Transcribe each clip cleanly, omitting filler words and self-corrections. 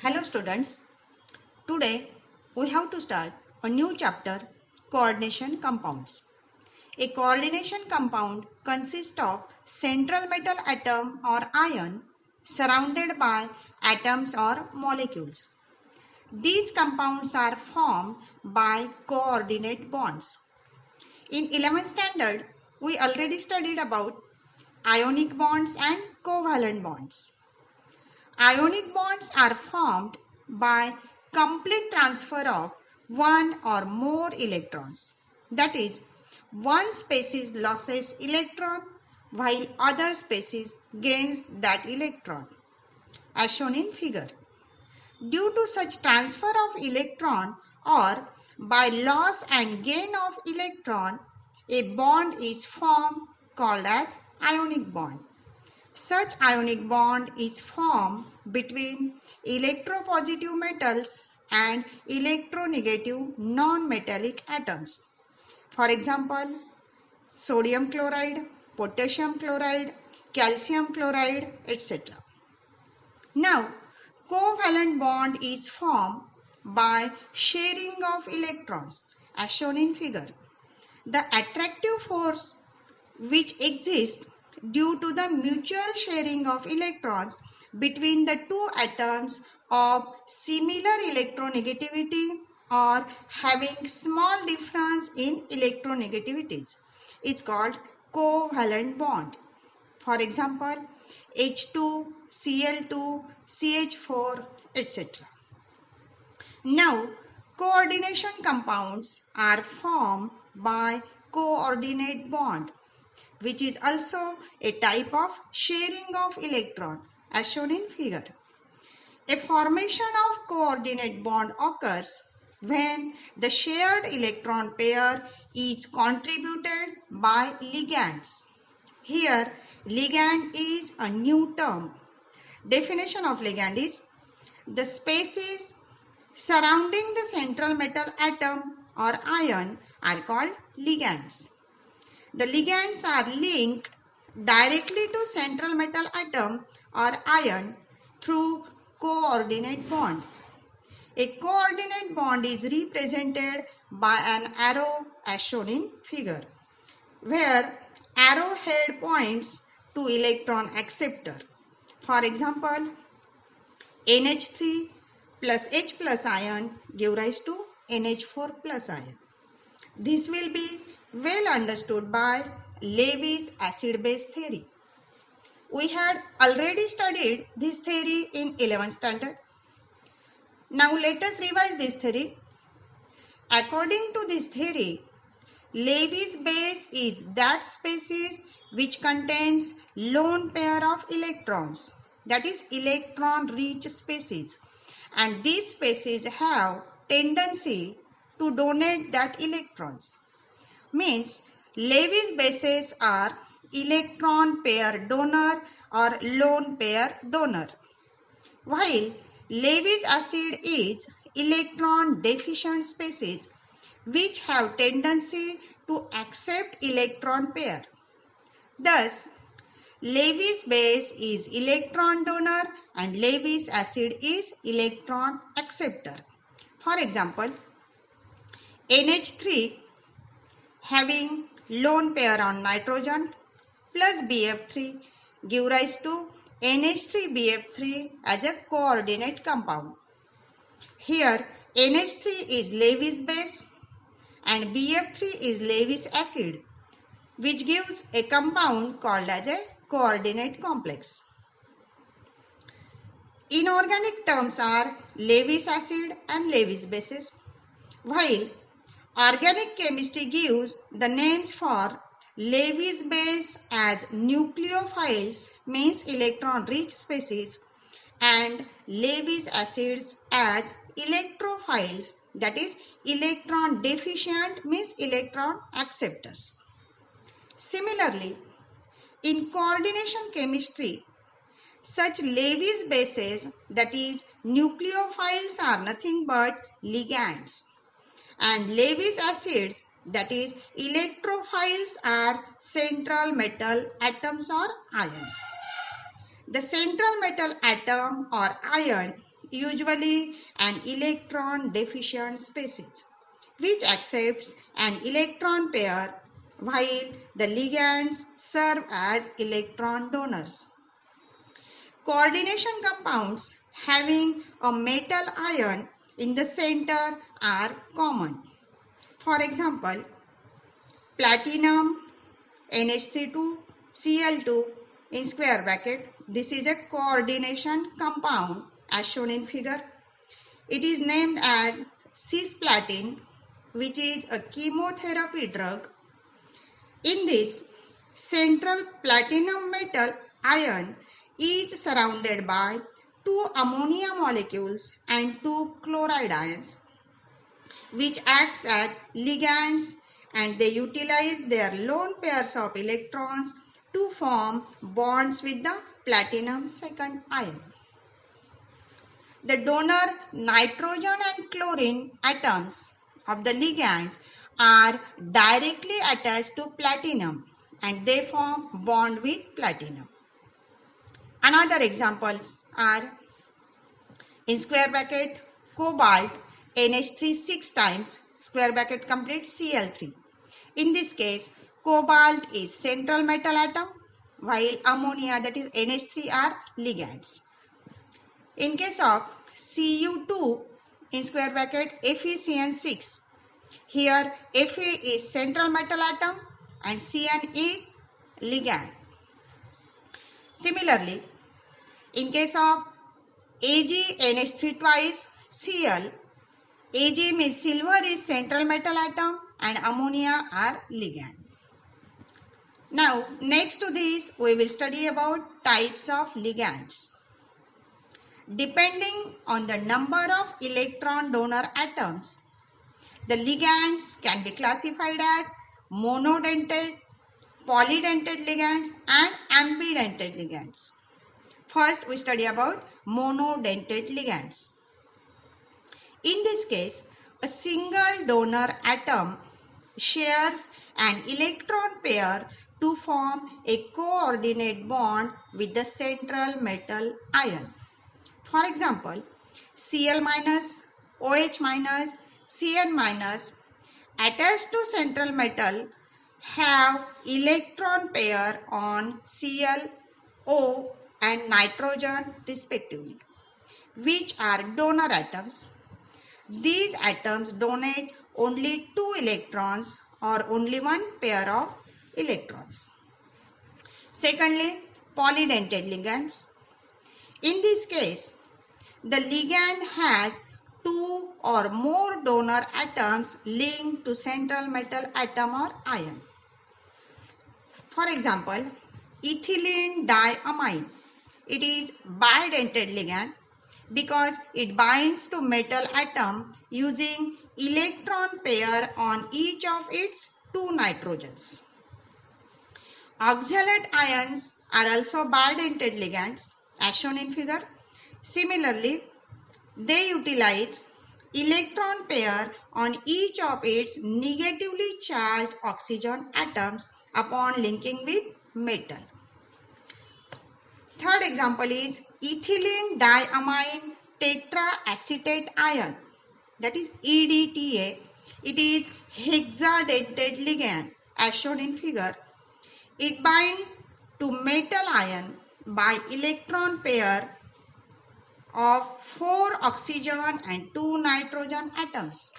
Hello students, today we have to start a new chapter, coordination compounds. A coordination compound consists of central metal atom or ion surrounded by atoms or molecules. These compounds are formed by coordinate bonds. In 11th standard, we already studied about ionic bonds and covalent bonds. Ionic bonds are formed by complete transfer of one or more electrons. That is, one species loses electron while other species gains that electron, as shown in figure. Due to such transfer of electron or by loss and gain of electron, a bond is formed called as ionic bond. Such ionic bond is formed between electropositive metals and electronegative non-metallic atoms. For example, sodium chloride, potassium chloride, calcium chloride, etc. Now, covalent bond is formed by sharing of electrons as shown in figure. The attractive force which exists due to the mutual sharing of electrons between the two atoms of similar electronegativities or having small difference in electronegativities is called covalent bond. For example, H2, Cl2, CH4, etc. Now, coordination compounds are formed by coordinate bond, which is also a type of sharing of electron as shown in figure. A formation of coordinate bond occurs when the shared electron pair is contributed by ligands. Here, ligand is a new term. Definition of ligand is the spaces surrounding the central metal atom or ion are called ligands. The ligands are linked directly to central metal atom or ion through coordinate bond. A coordinate bond is represented by an arrow as shown in figure, where arrowhead points to electron acceptor. For example, NH3 plus H plus ion give rise to NH4 plus ion. This will be well understood by Lewis acid-base theory. We had already studied this theory in 11th standard. Now let us revise this theory. According to this theory, Lewis base is that species which contains lone pair of electrons, that is electron rich species, and these species have tendency to donate that electrons. Means Lewis bases are electron pair donor or lone pair donor, while Lewis acid is electron deficient species which have tendency to accept electron pair. Thus, Lewis base is electron donor and Lewis acid is electron acceptor. For example, NH3 having lone pair on nitrogen plus BF3 give rise to NH3BF3 as a coordinate compound. Here NH3 is Lewis base and BF3 is Lewis acid, which gives a compound called as a coordinate complex. Inorganic terms are Lewis acid and Lewis bases, while organic chemistry gives the names for Lewis base as nucleophiles, means electron rich species, and Lewis acids as electrophiles, that is electron deficient, means electron acceptors. Similarly, in coordination chemistry, such Lewis bases, that is nucleophiles, are nothing but ligands, and Lewis acids, that is electrophiles, are central metal atoms or ions. The central metal atom or ion usually an electron deficient species, which accepts an electron pair while the ligands serve as electron donors. Coordination compounds having a metal ion in the center are common. For example, platinum NH32 Cl2 in square bracket. This is a coordination compound as shown in figure. It is named as cisplatin, which is a chemotherapy drug. In this, central platinum metal ion is surrounded by two ammonia molecules and two chloride ions, which acts as ligands, and they utilize their lone pairs of electrons to form bonds with the platinum second ion. The donor nitrogen and chlorine atoms of the ligands are directly attached to platinum and they form bond with platinum. Another examples are in square bracket cobalt NH3 6 times square bracket complete Cl3. In this case, cobalt is central metal atom while ammonia, that is NH3, are ligands. In case of Cu2 in square bracket FeCN6, here Fe is central metal atom and Cn is ligand. Similarly, in case of AgNH3 twice Cl, Ag means silver is central metal atom and ammonia are ligand. Now, next to this, we will study about types of ligands. Depending on the number of electron donor atoms, the ligands can be classified as monodentate, polydentate ligands and ambidentate ligands. First, we study about monodentate ligands. In this case, a single donor atom shares an electron pair to form a coordinate bond with the central metal ion. For example, Cl minus, OH minus, Cn minus attached to central metal have electron pair on Cl, O and nitrogen respectively, which are donor atoms. These atoms donate only 2 electrons or only one pair of electrons. Secondly, polydentate ligands. In this case, the ligand has 2 or more donor atoms linked to central metal atom or ion. For example, ethylene diamine. It is bidentate ligand because it binds to metal atom using electron pair on each of its 2 nitrogens. Oxalate ions are also bidentate ligands as shown in figure. Similarly, they utilize electron pair on each of its negatively charged oxygen atoms upon linking with metal. Third example is ethylene diamine tetraacetate ion, that is EDTA. It is hexadentate ligand as shown in figure. It binds to metal ion by electron pair of 4 oxygen and 2 nitrogen atoms.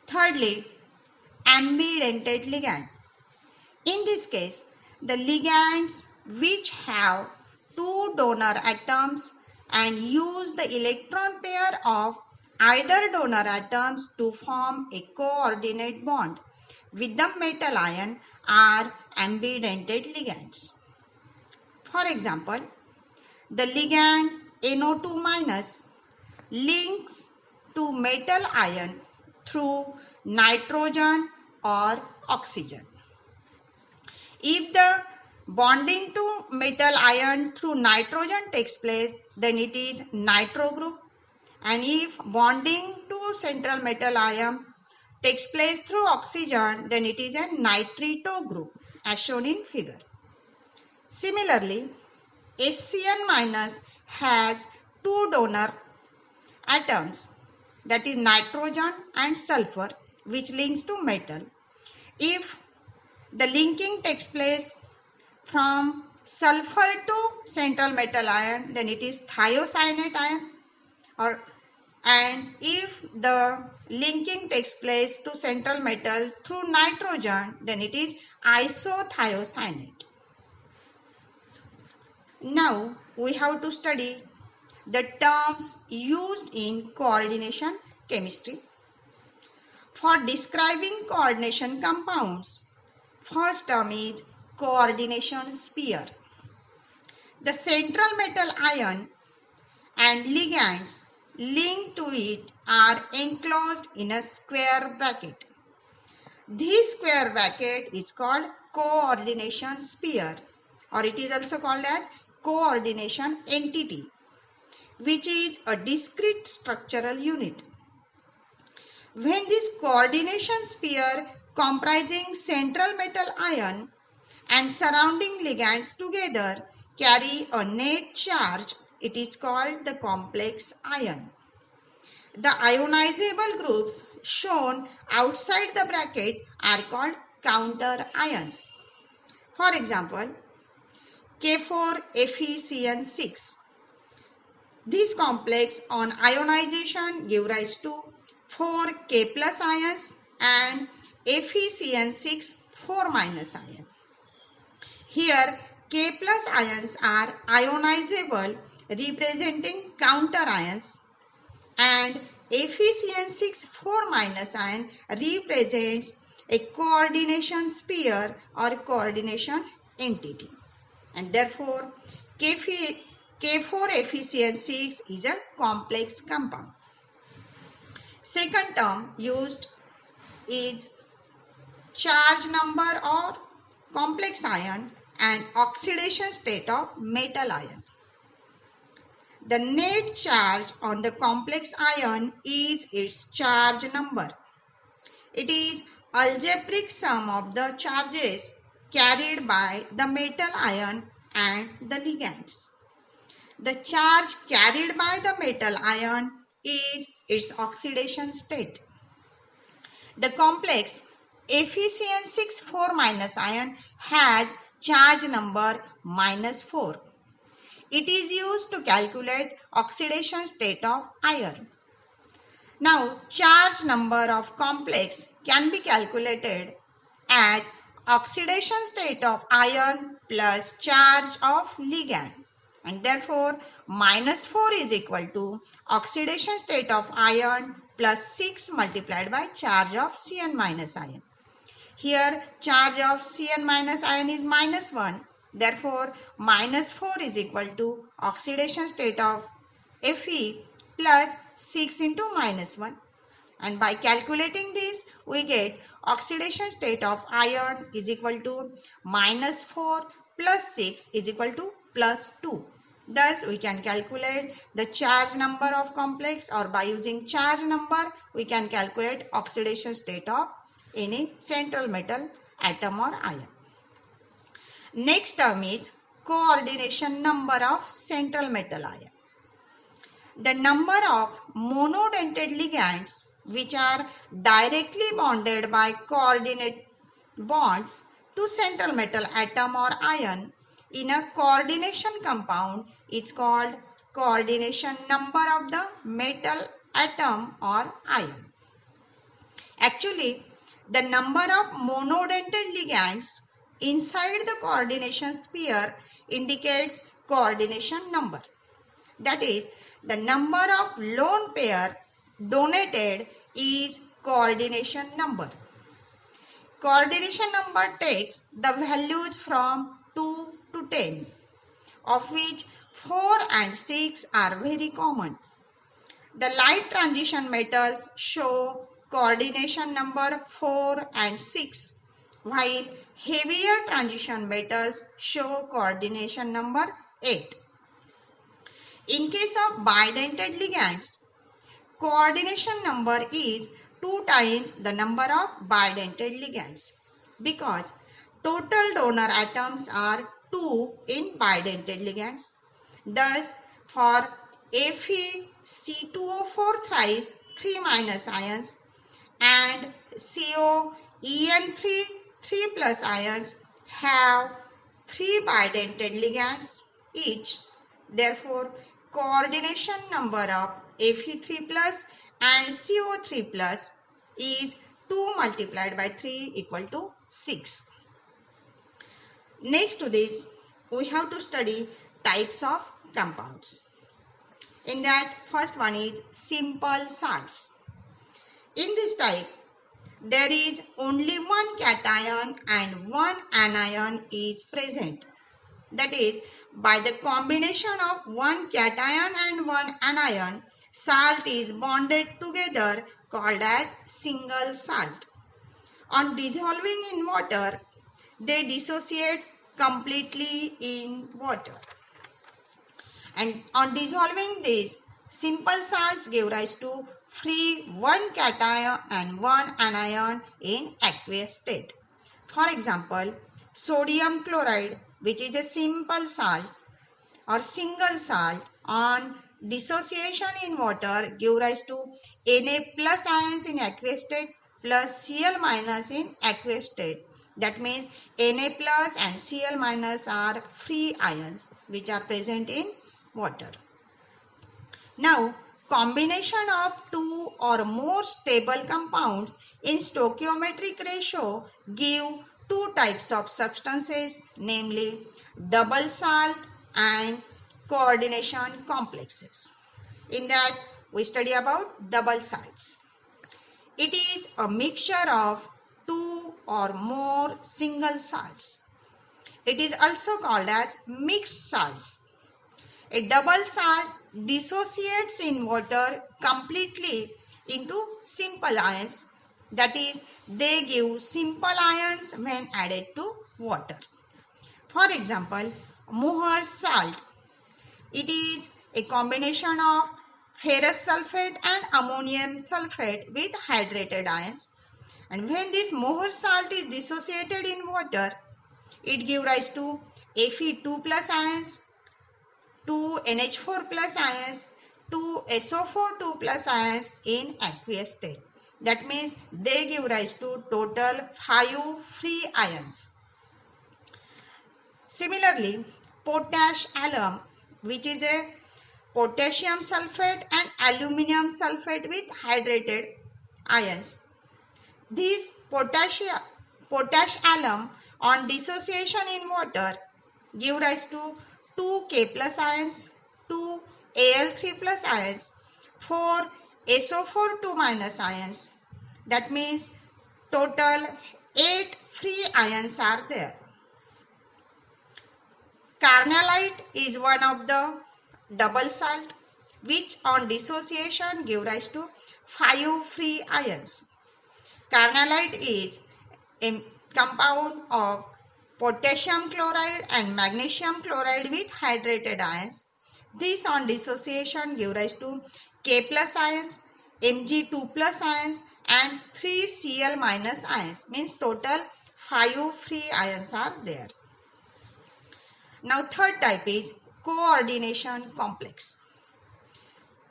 Thirdly, ambidentate ligand. In this case, the ligands which have 2 donor atoms and use the electron pair of either donor atoms to form a coordinate bond with the metal ion are ambidentate ligands. For example, the ligand NO2 minus links to metal ion through nitrogen or oxygen. If the bonding to metal ion through nitrogen takes place, then it is nitro group, and if bonding to central metal ion takes place through oxygen, then it is a nitrito group as shown in figure. Similarly, HCN minus has two donor atoms, that is nitrogen and sulfur, which links to metal. If the linking takes place from sulfur to central metal ion, then it is thiocyanate ion, and if the linking takes place to central metal through nitrogen, then it is isothiocyanate. Now we have to study the terms used in coordination chemistry. For describing coordination compounds, first term is coordination sphere. The central metal ion and ligands linked to it are enclosed in a square bracket. This square bracket is called coordination sphere, or it is also called as coordination entity, which is a discrete structural unit. When this coordination sphere comprising central metal ion and surrounding ligands together carry a net charge, it is called the complex ion. The ionizable groups shown outside the bracket are called counter ions. For example, K4FeCN6. This complex on ionization give rise to 4K plus ions and FeCN6 4 minus ion. Here K plus ions are ionizable, representing counter ions, and FeCN6 4 minus ion represents a coordination sphere or coordination entity, and therefore K4FeCN6 is a complex compound. Second term used is charge number or complex ion and oxidation state of metal ion. The net charge on the complex ion is its charge number. It is algebraic sum of the charges carried by the metal ion and the ligands. The charge carried by the metal ion is its oxidation state. The complex FeCN6 4 minus ion has charge number -4. It is used to calculate oxidation state of iron. Now, charge number of complex can be calculated as oxidation state of iron plus charge of ligand, and therefore -4 is equal to oxidation state of iron plus 6 multiplied by charge of Cn minus ion. Here charge of Cn minus ion is -1. Therefore, -4 is equal to oxidation state of Fe plus 6 into -1. And by calculating this, we get oxidation state of iron is equal to -4 plus 6 is equal to +2. Thus, we can calculate the charge number of complex, or by using charge number, we can calculate oxidation state of any central metal atom or ion. Next term is coordination number of central metal ion. The number of monodentate ligands which are directly bonded by coordinate bonds to central metal atom or ion in a coordination compound is called coordination number of the metal atom or ion. Actually, the number of monodentate ligands inside the coordination sphere indicates coordination number. That is, the number of lone pair donated is coordination number. Coordination number takes the values from 2 to 10, of which 4 and 6 are very common. The light transition metals show coordination number 4 and 6, while heavier transition metals show coordination number 8. In case of bidentate ligands, coordination number is 2 times the number of bidentate ligands, because total donor atoms are 2 in bidentate ligands. Thus, for FeC2O4 thrice 3 minus ions and COEN3 3 plus ions have 3 bidentate ligands each. Therefore, coordination number of Fe3 plus and CO3 plus is 2 multiplied by 3 equal to 6. Next to this, we have to study types of compounds. In that, first one is simple salts. In this type, there is only one cation and one anion is present. That is, by the combination of one cation and one anion, salt is bonded together called as single salt. On dissolving in water, they dissociate completely in water. And on dissolving these, simple salts give rise to free one cation and one anion in aqueous state. For example, sodium chloride, which is a simple salt or single salt, on dissociation in water give rise to Na plus ions in aqueous state plus Cl minus in aqueous state. That means Na plus and Cl minus are free ions which are present in water. Now, combination of two or more stable compounds in stoichiometric ratio give two types of substances, namely double salt and coordination complexes. In that, we study about double salts. It is a mixture of two or more single salts. It is also called as mixed salts. A double salt dissociates in water completely into simple ions. That is, they give simple ions when added to water. For example, Mohr's salt. It is a combination of ferrous sulfate and ammonium sulfate with hydrated ions. And when this Mohr's salt is dissociated in water, it gives rise to Fe2 plus ions, 2 NH4 plus ions, 2 SO4 2 plus ions in aqueous state. That means they give rise to total 5 free ions. Similarly, potash alum, which is a potassium sulfate and aluminum sulfate with hydrated ions. This potash alum on dissociation in water give rise to 2 K plus ions, 2 Al3 plus ions, 4 SO4 2 minus ions. That means total 8 free ions are there. Carnallite is one of the double salt which on dissociation give rise to 5 free ions. Carnallite is a compound of potassium chloride and magnesium chloride with hydrated ions. This on dissociation give rise to K plus ions, Mg2 plus ions and 3 Cl minus ions. Means total 5 free ions are there. Now third type is coordination complex.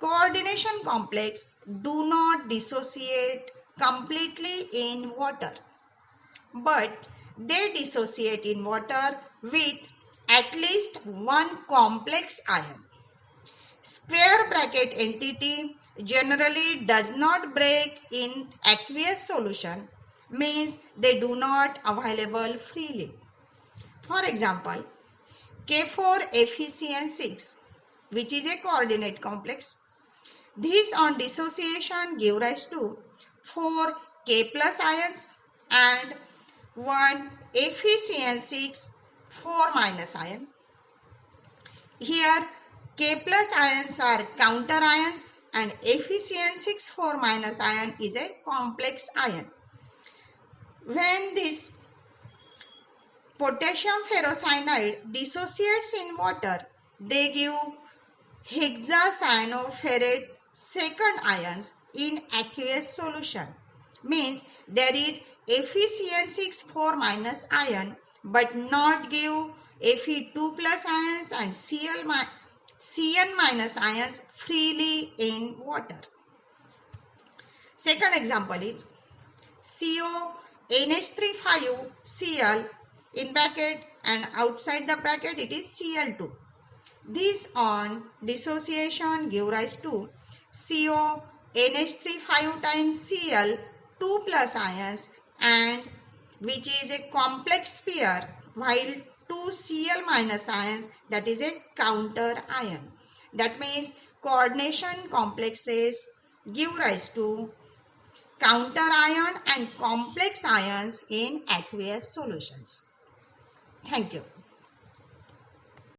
Coordination complex do not dissociate completely in water, but they dissociate in water with at least one complex ion. Square bracket entity generally does not break in aqueous solution, means they do not available freely. For example, K4FeCN6, which is a coordinate complex. This on dissociation give rise to 4 K plus ions and 1 FeCN6 4 minus ion. Here K plus ions are counter ions and FeCN6 4 minus ion is a complex ion. When this potassium ferrocyanide dissociates in water, they give hexacyanoferrate second ions in aqueous solution. Means there is FeCN6 4 minus ion but not give Fe2 plus ions and Cl Cn minus ions freely in water. Second example is CO NH3 5Cl in bracket and outside the bracket it is Cl2. This on dissociation give rise to CO NH3 5 times Cl 2 plus ions, and which is a complex pair, while 2 Cl minus ions, that is a counter ion. That means coordination complexes give rise to counter ion and complex ions in aqueous solutions. Thank you.